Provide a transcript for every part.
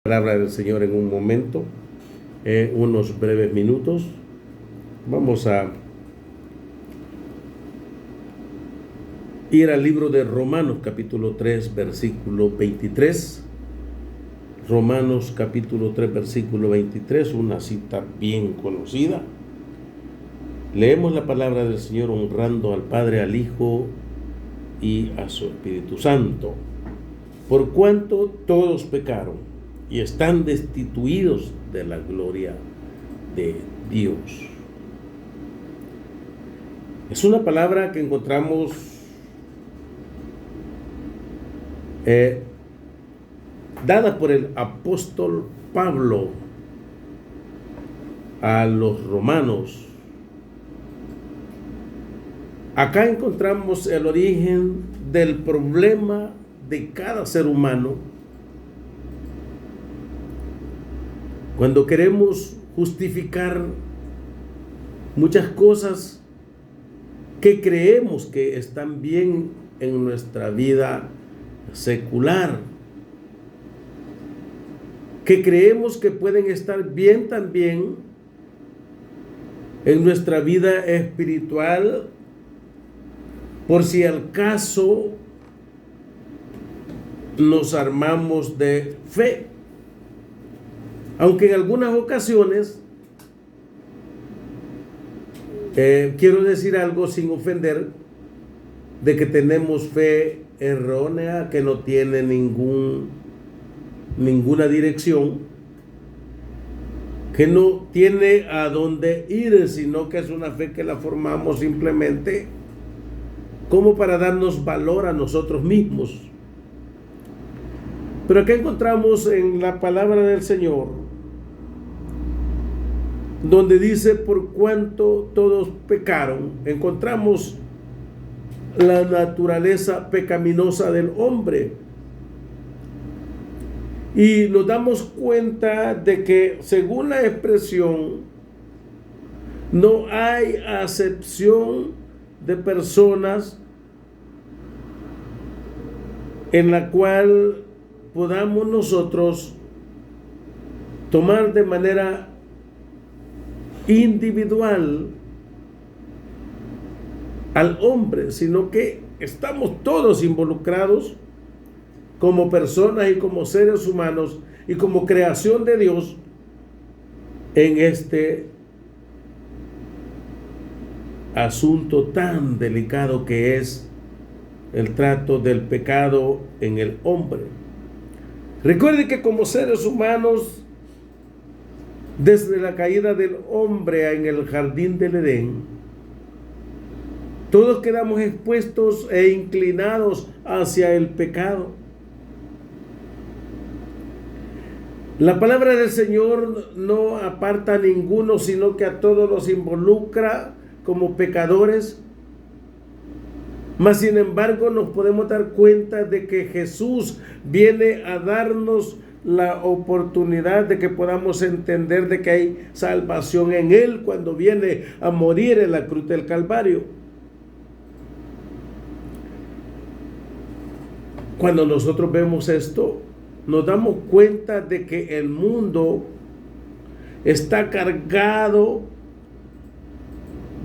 Palabra del Señor en un momento, unos breves minutos. Vamos a ir al libro de Romanos capítulo 3 versículo 23. Romanos capítulo 3 versículo 23, una cita bien conocida. Leemos la palabra del Señor honrando al Padre, al Hijo y a su Espíritu Santo. Por cuanto todos pecaron y están destituidos de la gloria de Dios. Es una palabra que encontramos dada por el apóstol Pablo a los romanos. Acá encontramos el origen del problema de cada ser humano cuando queremos justificar muchas cosas que creemos que están bien en nuestra vida secular, que creemos que pueden estar bien también en nuestra vida espiritual, por si al caso nos armamos de fe. Aunque en algunas ocasiones, quiero decir algo sin ofender, de que tenemos fe errónea, que no tiene ninguna dirección, que no tiene a dónde ir, sino que es una fe que la formamos simplemente como para darnos valor a nosotros mismos. Pero acá encontramos en la palabra del Señor, donde dice por cuanto todos pecaron, encontramos la naturaleza pecaminosa del hombre. Y nos damos cuenta de que, según la expresión, no hay acepción de personas en la cual podamos nosotros tomar de manera individual al hombre, sino que estamos todos involucrados como personas y como seres humanos y como creación de Dios en este asunto tan delicado que es el trato del pecado en el hombre. Recuerde que como seres humanos, desde la caída del hombre en el jardín del Edén, todos quedamos expuestos e inclinados hacia el pecado. La palabra del Señor no aparta a ninguno, sino que a todos los involucra como pecadores. Mas sin embargo nos podemos dar cuenta de que Jesús viene a darnos la oportunidad de que podamos entender de que hay salvación en Él cuando viene a morir en la cruz del Calvario. Cuando nosotros vemos esto, nos damos cuenta de que el mundo está cargado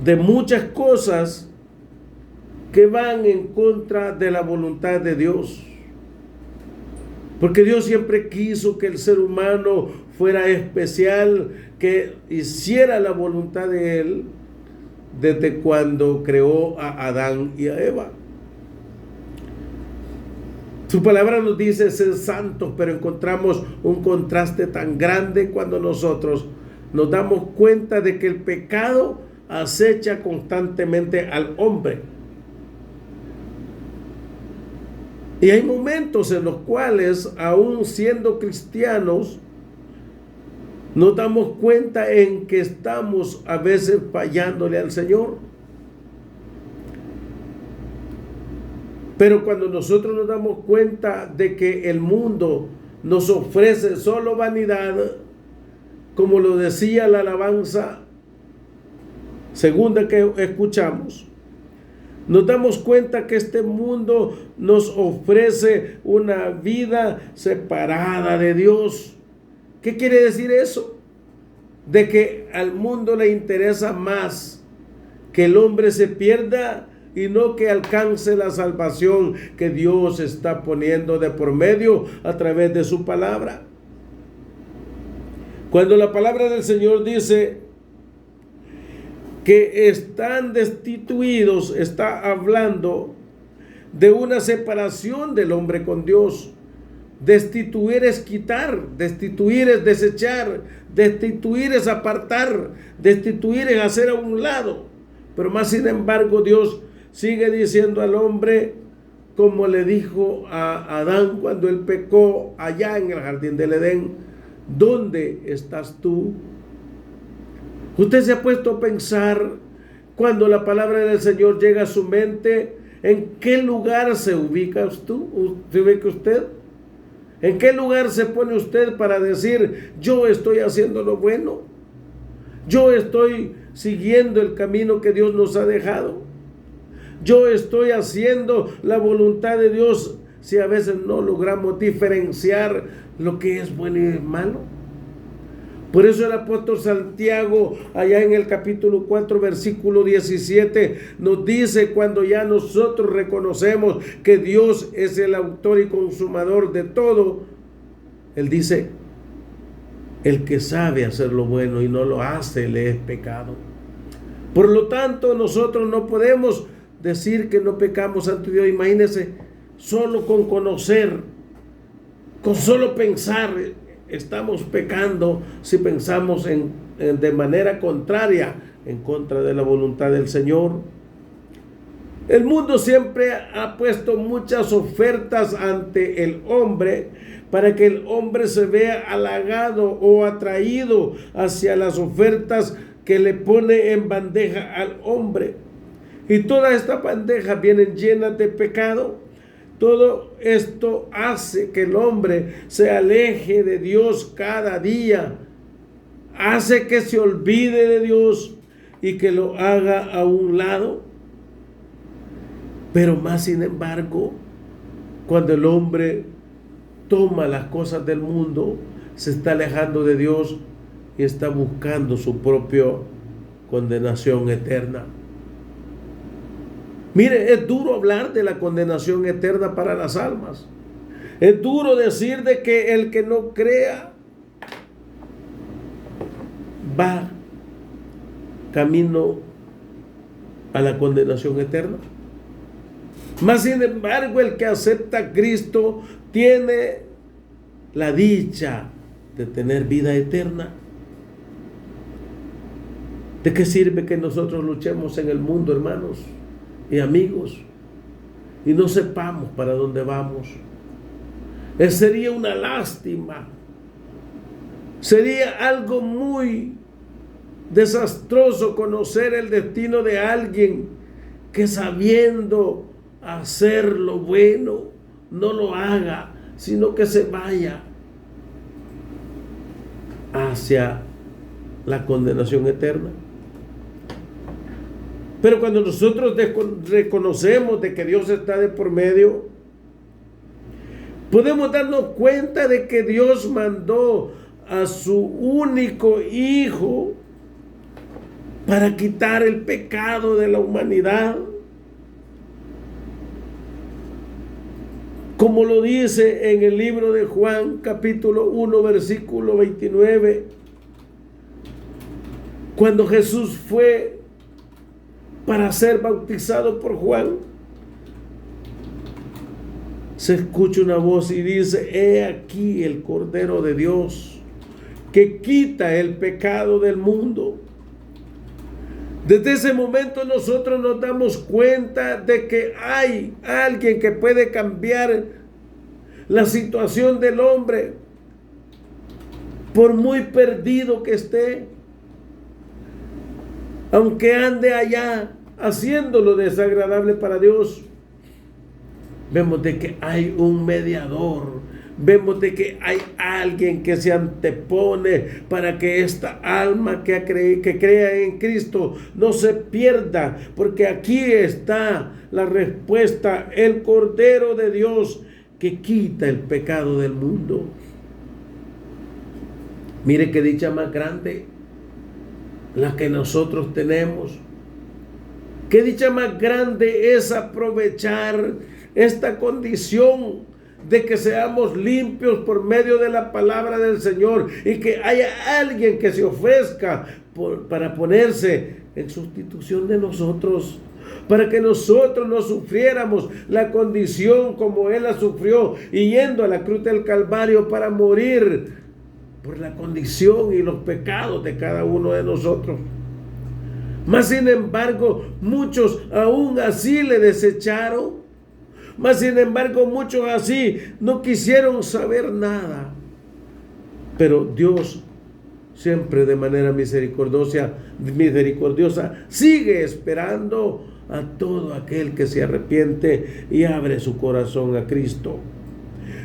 de muchas cosas que van en contra de la voluntad de Dios. Porque Dios siempre quiso que el ser humano fuera especial, que hiciera la voluntad de Él desde cuando creó a Adán y a Eva. Su palabra nos dice ser santos, pero encontramos un contraste tan grande cuando nosotros nos damos cuenta de que el pecado acecha constantemente al hombre. Y hay momentos en los cuales, aún siendo cristianos, nos damos cuenta en que estamos a veces fallándole al Señor. Pero cuando nosotros nos damos cuenta de que el mundo nos ofrece solo vanidad, como lo decía la alabanza segunda que escuchamos, nos damos cuenta que este mundo nos ofrece una vida separada de Dios. ¿Qué quiere decir eso? De que al mundo le interesa más que el hombre se pierda y no que alcance la salvación que Dios está poniendo de por medio a través de su palabra. Cuando la palabra del Señor dice que están destituidos, está hablando de una separación del hombre con Dios. Destituir es quitar, destituir es desechar, destituir es apartar, destituir es hacer a un lado. Pero más sin embargo Dios sigue diciendo al hombre, como le dijo a Adán cuando él pecó allá en el jardín del Edén: ¿dónde estás tú? Usted se ha puesto a pensar, cuando la palabra del Señor llega a su mente, ¿en qué lugar se ubica usted? ¿En qué lugar se pone usted para decir, yo estoy haciendo lo bueno? Yo estoy siguiendo el camino que Dios nos ha dejado. Yo estoy haciendo la voluntad de Dios, si a veces no logramos diferenciar lo que es bueno y malo. Por eso el apóstol Santiago, allá en el capítulo 4, versículo 17, nos dice, cuando ya nosotros reconocemos que Dios es el autor y consumador de todo, él dice, el que sabe hacer lo bueno y no lo hace, le es pecado. Por lo tanto, nosotros no podemos decir que no pecamos ante Dios. Imagínense, solo con conocer, con solo pensar, estamos pecando si pensamos de manera contraria, en contra de la voluntad del Señor. El mundo siempre ha puesto muchas ofertas ante el hombre para que el hombre se vea halagado o atraído hacia las ofertas que le pone en bandeja al hombre. Y todas estas bandejas vienen llenas de pecado. Todo esto hace que el hombre se aleje de Dios cada día, hace que se olvide de Dios y que lo haga a un lado. Pero más sin embargo, cuando el hombre toma las cosas del mundo, se está alejando de Dios y está buscando su propia condenación eterna. Mire, es duro hablar de la condenación eterna para las almas. Es duro decir de que el que no crea va camino a la condenación eterna. Mas sin embargo, el que acepta a Cristo tiene la dicha de tener vida eterna. ¿De qué sirve que nosotros luchemos en el mundo, hermanos y amigos, y no sepamos para dónde vamos? Sería una lástima, sería algo muy desastroso conocer el destino de alguien que, sabiendo hacer lo bueno, no lo haga, sino que se vaya hacia la condenación eterna. Pero cuando nosotros reconocemos de que Dios está de por medio, podemos darnos cuenta de que Dios mandó a su único Hijo para quitar el pecado de la humanidad. Como lo dice en el libro de Juan, capítulo 1, versículo 29, cuando Jesús fue para ser bautizado por Juan, se escucha una voz y dice: he aquí el Cordero de Dios que quita el pecado del mundo. Desde ese momento nosotros nos damos cuenta de que hay alguien que puede cambiar la situación del hombre, por muy perdido que esté, aunque ande allá haciendo lo desagradable para Dios. Vemos de que hay un mediador, vemos de que hay alguien que se antepone para que esta alma que crea en Cristo no se pierda, porque aquí está la respuesta: el Cordero de Dios que quita el pecado del mundo. Mire qué dicha más grande la que nosotros tenemos. Qué dicha más grande es aprovechar esta condición de que seamos limpios por medio de la palabra del Señor y que haya alguien que se ofrezca para ponerse en sustitución de nosotros, para que nosotros no sufriéramos la condición como Él la sufrió, y yendo a la cruz del Calvario para morir por la condición y los pecados de cada uno de nosotros. Mas sin embargo, muchos aún así le desecharon. Mas sin embargo, muchos así no quisieron saber nada. Pero Dios siempre de manera misericordiosa sigue esperando a todo aquel que se arrepiente y abre su corazón a Cristo.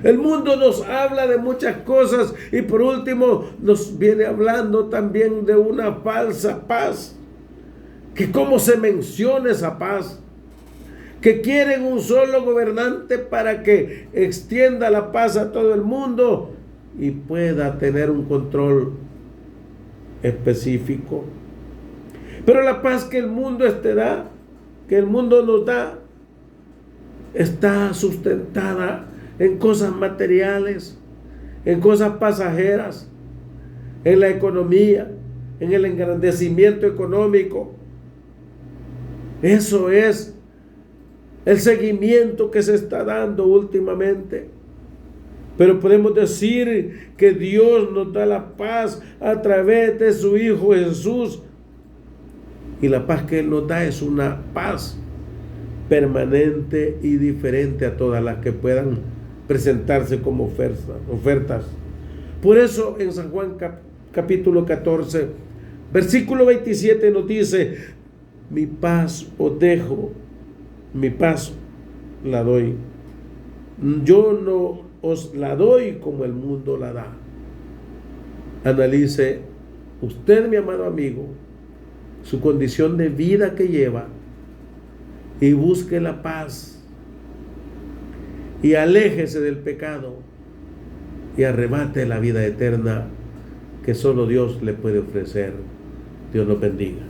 El mundo nos habla de muchas cosas y por último nos viene hablando también de una falsa paz. Que cómo se menciona esa paz, que quieren un solo gobernante para que extienda la paz a todo el mundo y pueda tener un control específico. Pero la paz que el mundo nos da, está sustentada en cosas materiales, en cosas pasajeras, en la economía, en el engrandecimiento económico. Eso es el seguimiento que se está dando últimamente. Pero podemos decir que Dios nos da la paz a través de su Hijo Jesús. Y la paz que Él nos da es una paz permanente y diferente a todas las que puedan presentarse como ofertas. Por eso en San Juan capítulo 14, versículo 27 nos dice: mi paz os dejo, mi paz la doy. Yo no os la doy como el mundo la da. Analice usted, mi amado amigo, su condición de vida que lleva y busque la paz y aléjese del pecado y arrebate la vida eterna que solo Dios le puede ofrecer. Dios los bendiga.